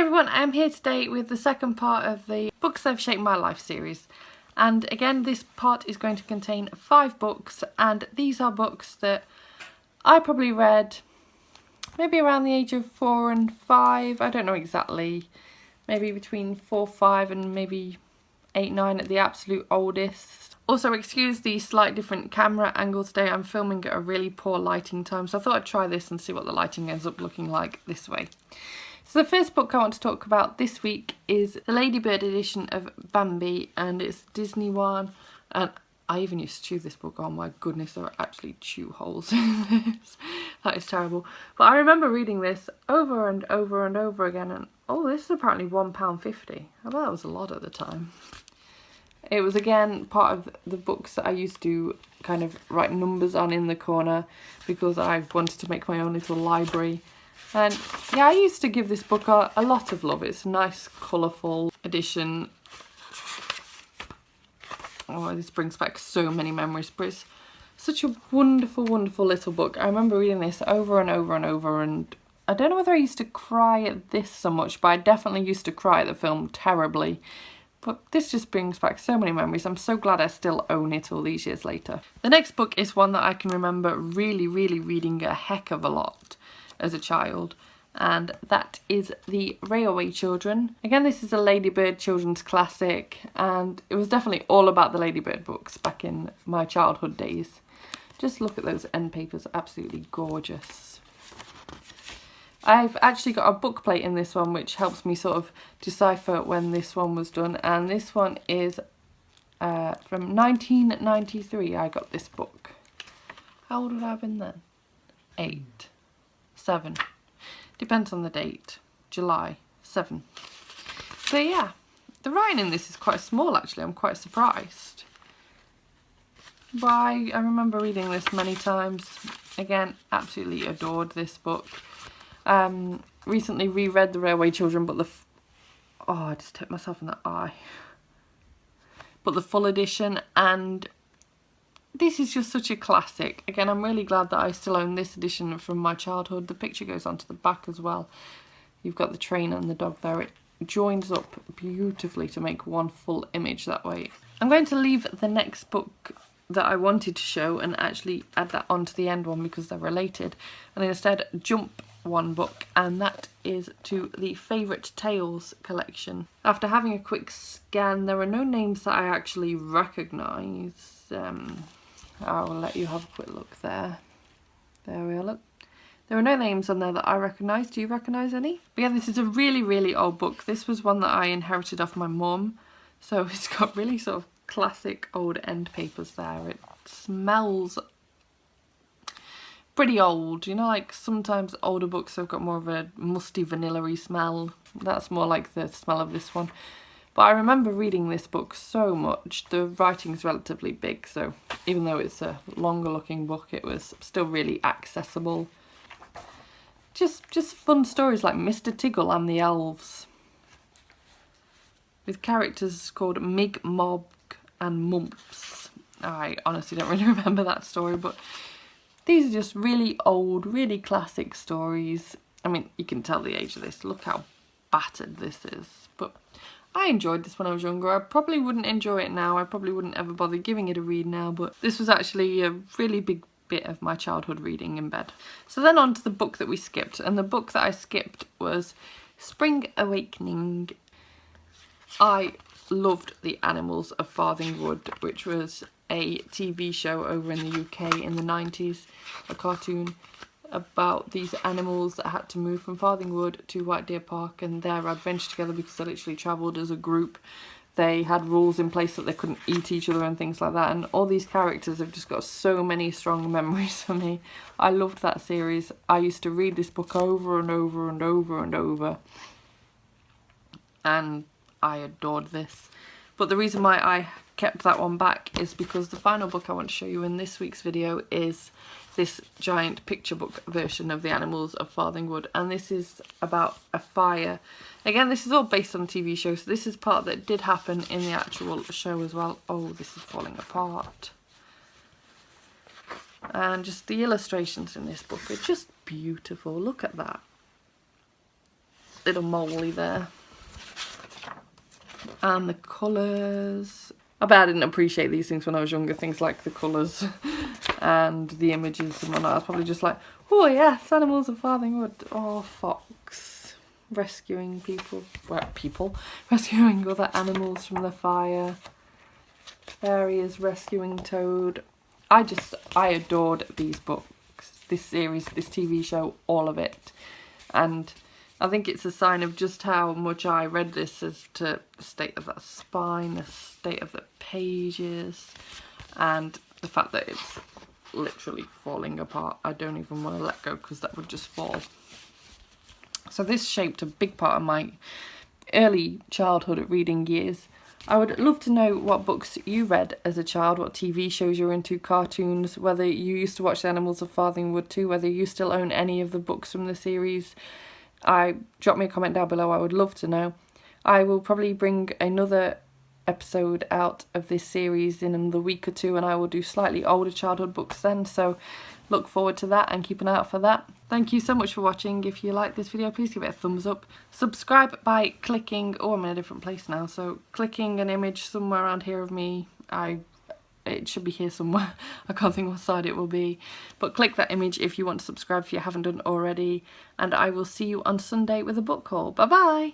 everyone, I'm here today with the second part of the Books That Have Shaped My Life series. And again, this part is going to contain 5 books, and these are books that I probably read maybe around the age of 4 and 5, I don't know exactly, maybe between 4, 5 and maybe 8, 9 at the absolute oldest. Also, excuse the slight different camera angle today, I'm filming at a really poor lighting time, so I thought I'd try this and see what the lighting ends up looking like this way. So the first book I want to talk about this week is the Ladybird edition of Bambi, and it's a Disney one, and I even used to chew this book. Oh my goodness, there are actually chew holes in this. That is terrible. But I remember reading this over and over and over again, and oh, this is apparently £1.50. I bet that was a lot at the time. It was again part of the books that I used to kind of write numbers on in the corner because I wanted to make my own little library. And yeah, I used to give this book a lot of love. It's a nice, colourful edition. Oh, this brings back so many memories, but it's such a wonderful, wonderful little book. I remember reading this over and over and over, and I don't know whether I used to cry at this so much, but I definitely used to cry at the film terribly. But this just brings back so many memories. I'm so glad I still own it all these years later. The next book is one that I can remember really, really reading a heck of a lot as a child, and that is The Railway Children. Again, this is a Ladybird children's classic, and it was definitely all about the Ladybird books back in my childhood days. Just look at those end papers, absolutely gorgeous. I've actually got a book plate in this one which helps me sort of decipher when this one was done, and this one is from 1993. I got this book. How old would I have been then? 8. 7. Depends on the date. July 7. So yeah, the writing in this is quite small actually. I'm quite surprised. But I remember reading this many times. Again, absolutely adored this book. Recently reread The Railway Children, but I just hit myself in the eye. But the full edition, and this is just such a classic. Again, I'm really glad that I still own this edition from my childhood. The picture goes onto the back as well. You've got the train and the dog there. It joins up beautifully to make one full image that way. I'm going to leave the next book that I wanted to show and actually add that onto the end one because they're related, and instead jump one book, and that is to the Favourite Tales collection. After having a quick scan, there are no names that I actually recognise. I will let you have a quick look there. There we are, look. There are no names on there that I recognise. Do you recognise any? But yeah, this is a really, really old book. This was one that I inherited off my mum. So it's got really sort of classic old end papers there. It smells pretty old. You know, like sometimes older books have got more of a musty vanilla-y smell. That's more like the smell of this one. But I remember reading this book so much. The writing's relatively big, so even though it's a longer looking book, it was still really accessible. Just fun stories like Mr. Tiggle and the Elves, with characters called Mig, Mog and Mumps. I honestly don't really remember that story, but these are just really old, really classic stories. I mean, you can tell the age of this. Look how battered this is. But I enjoyed this when I was younger. I probably wouldn't enjoy it now. I probably wouldn't ever bother giving it a read now, but this was actually a really big bit of my childhood reading in bed. So then on to the book that we skipped, and the book that I skipped was Spring Awakening. I loved The Animals of Farthing Wood, which was a TV show over in the UK in the 90s, a cartoon about these animals that had to move from Farthing Wood to White Deer Park and their adventure together because they literally travelled as a group. They had rules in place that they couldn't eat each other and things like that, and all these characters have just got so many strong memories for me. I loved that series. I used to read this book over and over and over and over, and I adored this. But the reason why I kept that one back is because the final book I want to show you in this week's video is this giant picture book version of The Animals of Farthing Wood, and this is about a fire. Again, this is all based on a TV show, so this is part that did happen in the actual show as well. Oh, this is falling apart. And just the illustrations in this book are just beautiful. Look at that. little Molly there. And the colours. I bet I didn't appreciate these things when I was younger, things like the colours and the images and whatnot. I was probably just like, oh yes, animals of Farthing Wood. Oh, fox rescuing people, well, rescuing other animals from the fire. Fairy is rescuing Toad. I adored these books, this series, this TV show, all of it. And I think it's a sign of just how much I read this as to the state of that spine, the state of the pages, and the fact that it's literally falling apart. I don't even want to let go because that would just fall. So this shaped a big part of my early childhood reading years. I would love to know what books you read as a child, what TV shows you're into, cartoons, whether you used to watch The Animals of Farthing Wood too, whether you still own any of the books from the series. Drop me a comment down below, I would love to know. I will probably bring another episode out of this series in another week or two, and I will do slightly older childhood books then, so look forward to that and keep an eye out for that. Thank you so much for watching. If you like this video, please give it a thumbs up. Subscribe by clicking, oh, I'm in a different place now, so clicking an image somewhere around here of me. It should be here somewhere. I can't think what side it will be. But click that image if you want to subscribe if you haven't done already. And I will see you on Sunday with a book haul. Bye bye!